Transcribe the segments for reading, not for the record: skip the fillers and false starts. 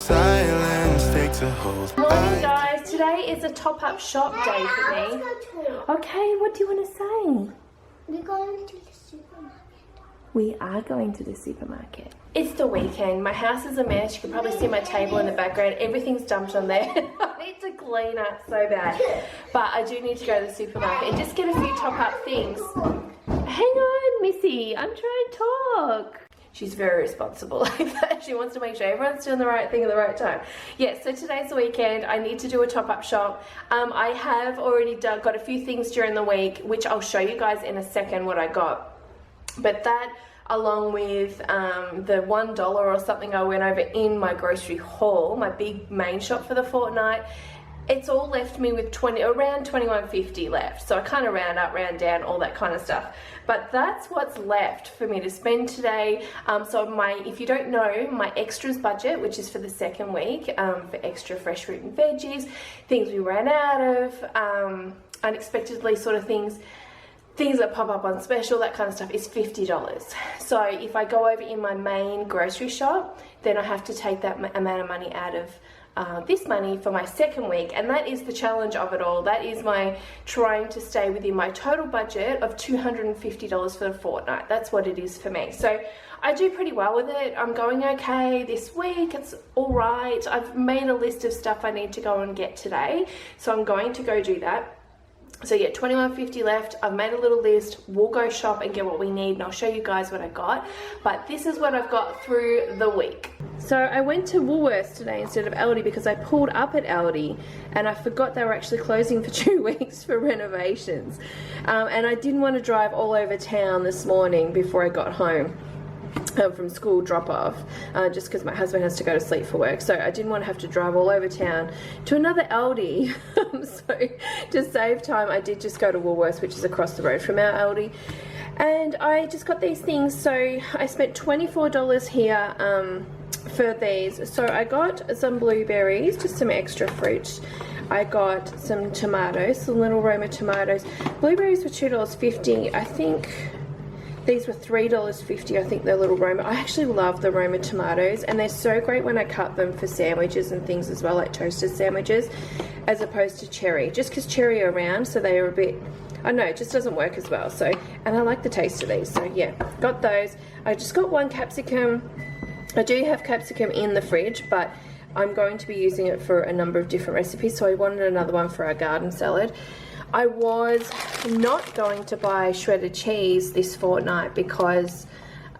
Silence takes a hold. Morning guys, today is a top-up shop day for me. Okay, what do you want to say? We're going to the supermarket. We are going to the supermarket. It's the weekend. My house is a mess. You can probably see my table in the background. Everything's dumped on there. I need to clean up so bad. But I do need to go to the supermarket and just get a few top-up things. Hang on, Missy. I'm trying to talk. She's very responsible like that. She wants to make sure everyone's doing the right thing at the right time. Yes, so today's the weekend. I need to do a top-up shop. I have already got a few things during the week, which I'll show you guys in a second what I got. But that, along with the $1 or something I went over in my grocery haul, my big main shop for the fortnight, it's all left me with around $21.50 left. So I kind of round up, round down, all that kind of stuff. But that's what's left for me to spend today. So if you don't know, my extras budget, which is for the second week, for extra fresh fruit and veggies, things we ran out of, unexpectedly sort of things that pop up on special, that kind of stuff, is $50. So if I go over in my main grocery shop, then I have to take that amount of money out of this money for my second week, and that is the challenge of it all. That is my trying to stay within my total budget of $250 for the fortnight. That's what it is for me. So I do pretty well with it. I'm going okay this week. It's all right. I've made a list of stuff I need to go and get today, so I'm going to go do that. So yeah, $21.50 left. I've made a little list. We'll go shop and get what we need, and I'll show you guys what I got. But this is what I've got through the week. So I went to Woolworths today instead of Aldi because I pulled up at Aldi and I forgot they were actually closing for 2 weeks for renovations. And I didn't want to drive all over town this morning before I got home from school drop-off, just because my husband has to go to sleep for work. So I didn't want to have to drive all over town to another Aldi. So to save time, I did just go to Woolworths, which is across the road from our Aldi. And I just got these things. So I spent $24 here for these. So I got some blueberries, just some extra fruit. I got some tomatoes, some little Roma tomatoes. Blueberries were $2.50. I think these were $3.50, I think they're little Roma. I actually love the Roma tomatoes, and they're so great when I cut them for sandwiches and things as well, like toasted sandwiches, as opposed to cherry. Just because cherry are round, so they are a bit, I don't know, it just doesn't work as well. So, and I like the taste of these, so yeah, got those. I just got one capsicum. I do have capsicum in the fridge, but I'm going to be using it for a number of different recipes, so I wanted another one for our garden salad. I was not going to buy shredded cheese this fortnight because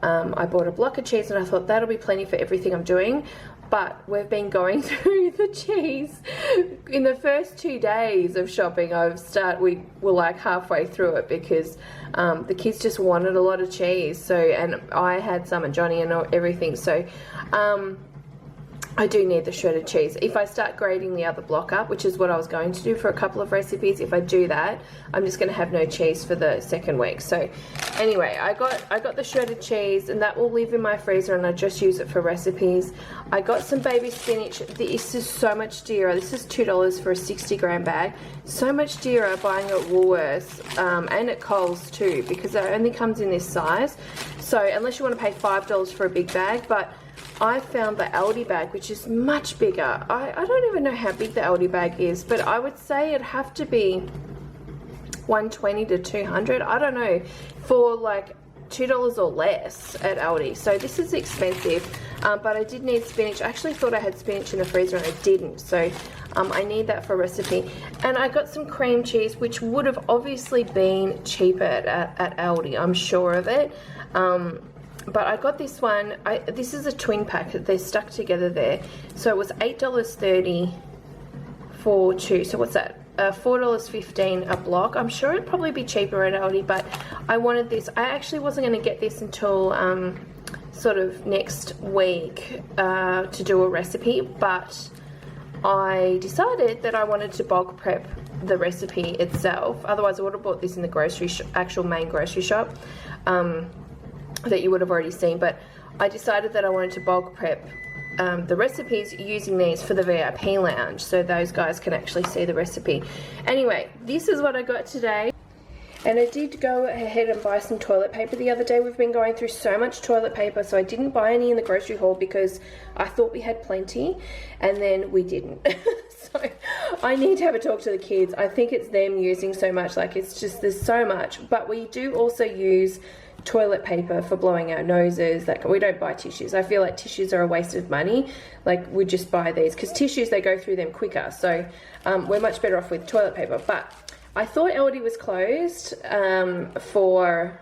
I bought a block of cheese and I thought that'll be plenty for everything I'm doing. But we've been going through the cheese. In the first 2 days of shopping, we were like halfway through it because the kids just wanted a lot of cheese. So, and I had some, and Johnny and everything. So, I do need the shredded cheese. If I start grating the other block up, which is what I was going to do for a couple of recipes, if I do that, I'm just going to have no cheese for the second week. So anyway, I got the shredded cheese, and that will live in my freezer, and I just use it for recipes. I got some baby spinach. This is so much dearer. This is $2 for a 60-gram bag. So much dearer buying at Woolworths and at Coles too, because it only comes in this size. So unless you want to pay $5 for a big bag, but I found the Aldi bag, which is much bigger. I don't even know how big the Aldi bag is, but I would say it'd have to be $120 to $200. I don't know, for like $2 or less at Aldi. So this is expensive, but I did need spinach. I actually thought I had spinach in the freezer and I didn't. So I need that for a recipe. And I got some cream cheese, which would have obviously been cheaper at Aldi. I'm sure of it. But I got this one. This is a twin pack. They're stuck together there. So it was $8.30 for two. So what's that? $4.15 a block. I'm sure it'd probably be cheaper at Aldi, but I wanted this. I actually wasn't going to get this until sort of next week to do a recipe, but I decided that I wanted to bulk prep the recipe itself. Otherwise I would have bought this in the actual main grocery shop that you would have already seen, but I decided that I wanted to bulk prep the recipes using these for the VIP lounge, so those guys can actually see the recipe. Anyway, this is what I got today. And I did go ahead and buy some toilet paper the other day. We've been going through so much toilet paper, so I didn't buy any in the grocery haul because I thought we had plenty, and then we didn't. So I need to have a talk to the kids. I think it's them using so much, like it's just, there's so much. But we do also use toilet paper for blowing our noses. Like, we don't buy tissues. I feel like tissues are a waste of money. Like, we just buy these because tissues, they go through them quicker. So we're much better off with toilet paper. But I thought Aldi was closed for,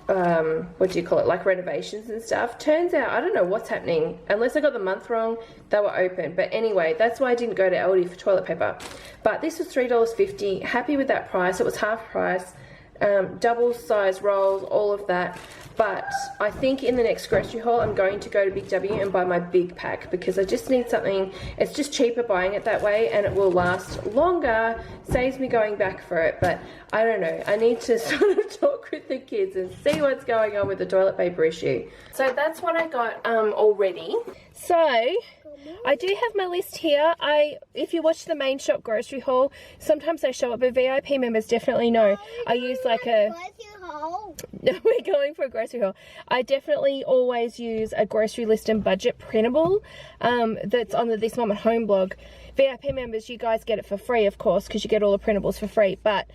what do you call it, like renovations and stuff. Turns out, I don't know what's happening. Unless I got the month wrong, they were open. But anyway, that's why I didn't go to Aldi for toilet paper. But this was $3.50. Happy with that price. It was half price. Double size rolls, all of that. But I think in the next grocery haul I'm going to go to Big W and buy my big pack because I just need something. It's just cheaper buying it that way, and it will last longer, saves me going back for it. But I don't know, I need to sort of talk with the kids and see what's going on with the toilet paper issue. So that's what I got already. So I do have my list here. If you watch the main shop grocery haul, sometimes they show up, but VIP members definitely know. I use like a... We're going for a grocery haul. I definitely always use a grocery list and budget printable that's on the This Mum at Home blog. VIP members, you guys get it for free, of course, because you get all the printables for free. But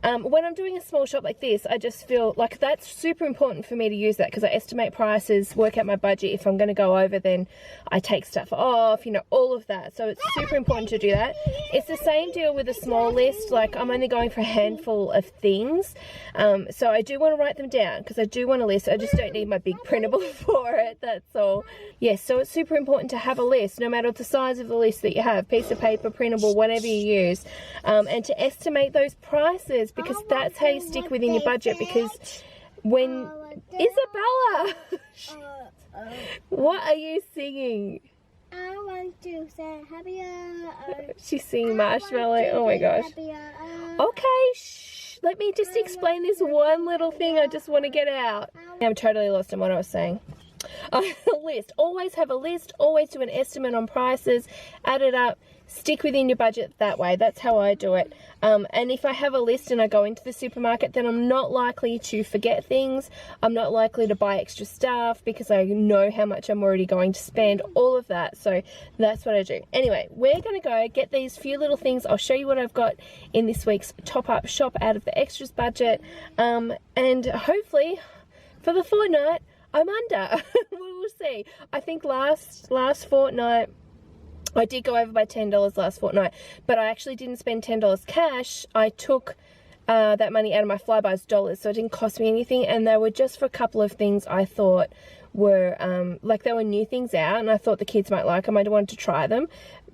when I'm doing a small shop like this, I just feel like that's super important for me to use that because I estimate prices, work out my budget. If I'm going to go over, then I take stuff off, you know, all of that. So it's super important to do that. It's the same deal with a small list. Like, I'm only going for a handful of things. So I do want to write them down because I do want a list. I just don't need my big printable for it. That's all. Yes, so it's super important to have a list, no matter the size of the list that you have, piece of paper, printable, whatever you use, and to estimate those prices, because that's how you stick within your budget. Because when Isabella, what are you singing? I want to say happy. She's singing Marshmallow. Oh my gosh. Okay, shh. Let me just explain this one little thing I just want to get out. I'm totally lost in what I was saying. A list. Always have a list. Always do an estimate on prices. Add it up. Stick within your budget that way. That's how I do it. And if I have a list and I go into the supermarket, then I'm not likely to forget things. I'm not likely to buy extra stuff because I know how much I'm already going to spend, all of that. So that's what I do. Anyway, we're going to go get these few little things. I'll show you what I've got in this week's top-up shop out of the extras budget. And hopefully for the fortnight, I'm under. We will see. I think last fortnight, I did go over by $10 last fortnight, but I actually didn't spend $10 cash. I took that money out of my Flybuys dollars, so it didn't cost me anything, and they were just for a couple of things I thought were, like, there were new things out, and I thought the kids might like them. I wanted to try them.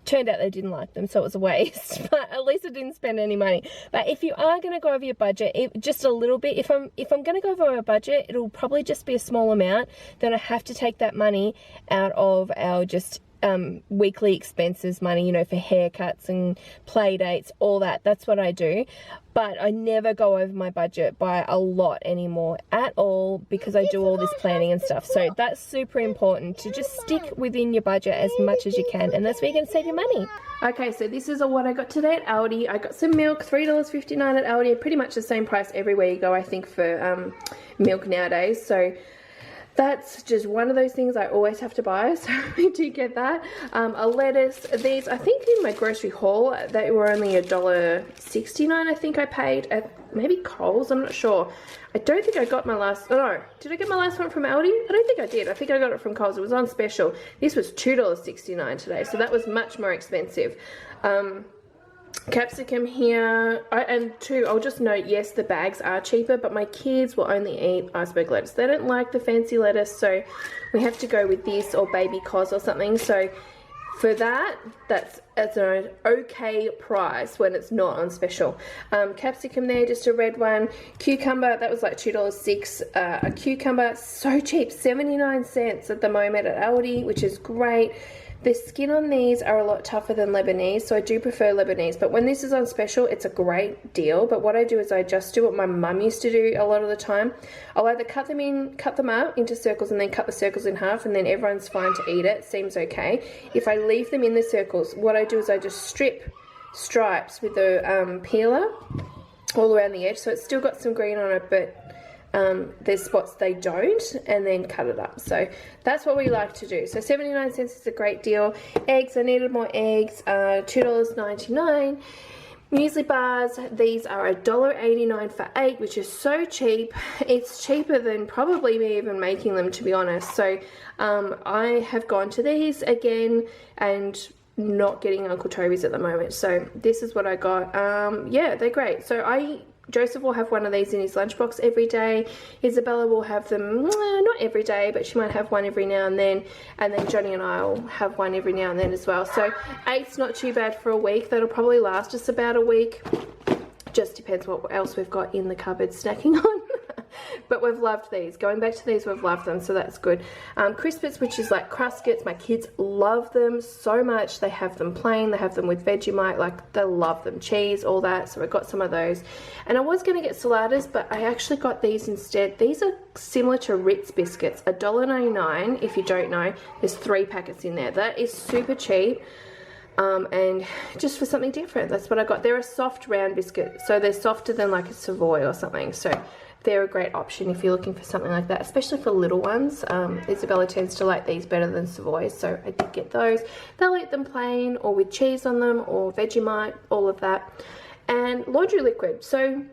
Turned out they didn't like them, so it was a waste. But at least I didn't spend any money. But if you are going to go over your budget, just a little bit, if I'm going to go over my budget, it'll probably just be a small amount. Then I have to take that money out of our just weekly expenses money, you know, for haircuts and play dates, all that. That's what I do. But I never go over my budget by a lot anymore at all because I do all this planning and stuff. So that's super important, to just stick within your budget as much as you can, and that's where you're going to save your money. Okay, so this is what I got today at Aldi. I got some milk, $3.59 at Aldi, pretty much the same price everywhere you go, I think, for milk nowadays. So that's just one of those things I always have to buy, so I do get that. A lettuce. These, I think in my grocery haul, they were only $1.69, I think I paid at maybe Coles, I'm not sure. I don't think I got my last, oh no, did I get my last one from Aldi? I don't think I did. I think I got it from Coles. It was on special. This was $2.69 today, so that was much more expensive. Capsicum here, and too, I'll just note, yes, the bags are cheaper, but my kids will only eat iceberg lettuce. They don't like the fancy lettuce, so we have to go with this or baby cos or something. So for that, that's an okay price when it's not on special. Capsicum there, just a red one. Cucumber, that was like $2.06. A cucumber, so cheap, 79 cents at the moment at Aldi, which is great. The skin on these are a lot tougher than Lebanese, so I do prefer Lebanese. But when this is on special, it's a great deal. But what I do is I just do what my mum used to do a lot of the time. I'll either cut them out into circles and then cut the circles in half, and then everyone's fine to eat it. Seems okay. If I leave them in the circles, what I do is I just strip stripes with the peeler, all around the edge, so it's still got some green on it, but there's spots they don't, and then cut it up. So that's what we like to do. So 79 cents is a great deal. Eggs, I needed more eggs, $2.99. Muesli bars, these are $1.89 for 8, which is so cheap. It's cheaper than probably me even making them, to be honest. So I have gone to these again and not getting Uncle Toby's at the moment. So this is what I got. Yeah, they're great. So Joseph will have one of these in his lunchbox every day. Isabella will have them, not every day, but she might have one every now and then. And then Johnny and I will have one every now and then as well. So 8's not too bad for a week. That'll probably last us about a week. Just depends what else we've got in the cupboard snacking on. But we've loved these. Going back to these, we've loved them, so that's good. Crispets, which is like Cruskets. My kids love them so much. They have them plain, they have them with Vegemite, like they love them. Cheese, all that, so I got some of those. And I was going to get Saladas, but I actually got these instead. These are similar to Ritz biscuits, $1.99. If you don't know, there's 3 packets in there. That is super cheap. And just for something different, that's what I got. They're a soft round biscuit, so they're softer than like a Savoy or something, so they're a great option if you're looking for something like that, especially for little ones. Isabella tends to like these better than Savoys, so I did get those. They'll eat them plain or with cheese on them or Vegemite, all of that. And laundry liquid. So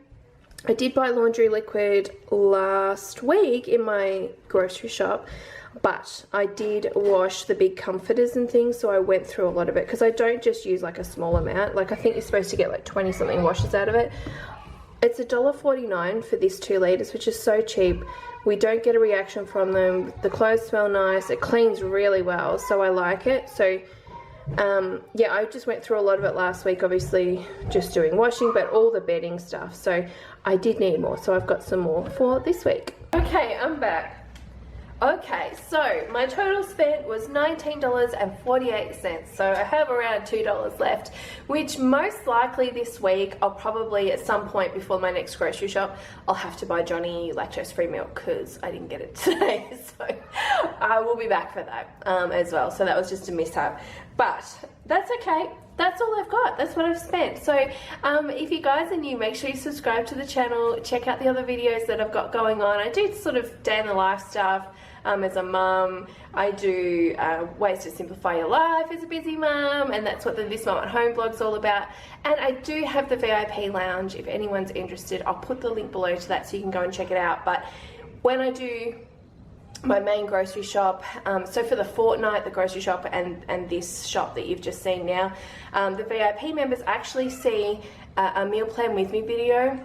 I did buy laundry liquid last week in my grocery shop, but I did wash the big comforters and things, so I went through a lot of it because I don't just use like a small amount. Like I think you're supposed to get like 20 something washes out of it. It's $1.49 for this 2 litres, which is so cheap. We don't get a reaction from them. The clothes smell nice. It cleans really well, so I like it. So yeah, I just went through a lot of it last week, obviously just doing washing, but all the bedding stuff. So I did need more, so I've got some more for this week. Okay, I'm back. Okay, so my total spent was $19.48, so I have around $2 left, which most likely this week I'll probably at some point before my next grocery shop I'll have to buy Johnny lactose-free milk because I didn't get it today, so I will be back for that as well. So that was just a mishap, but that's okay. That's all I've got. That's what I've spent. So if you guys are new, make sure you subscribe to the channel. Check out the other videos that I've got going on. I do sort of day in the life stuff as a mum. I do ways to simplify your life as a busy mum, and that's what the This Mum at Home blog's all about. And I do have the VIP lounge. If anyone's interested, I'll put the link below to that so you can go and check it out. But when I do my main grocery shop, so for the fortnight, the grocery shop and this shop that you've just seen now, the VIP members actually see a meal plan with me video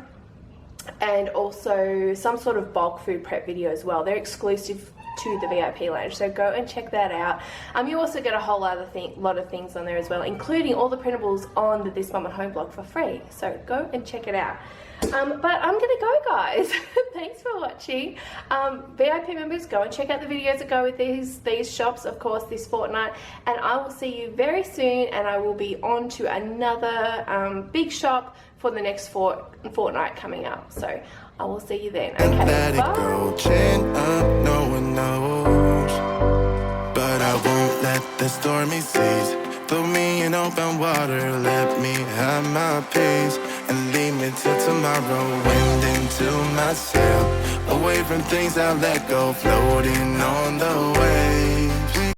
and also some sort of bulk food prep video as well. They're exclusive to the VIP lounge, so go and check that out. You also get a whole other lot of things on there as well, including all the printables on the This Mum at Home blog for free, so go and check it out. But I'm gonna go, guys. Thanks for watching. VIP members, go and check out the videos that go with these shops, of course, this fortnight, and I will see you very soon, and I will be on to another big shop for the next fortnight coming up, so I will see you then. Okay, let bye. it go, chin up, no one knows. But I won't let the stormy seas throw me in open water. Let me have my peace and leave me till tomorrow. Wind into my sail, away from things I let go, floating on the way.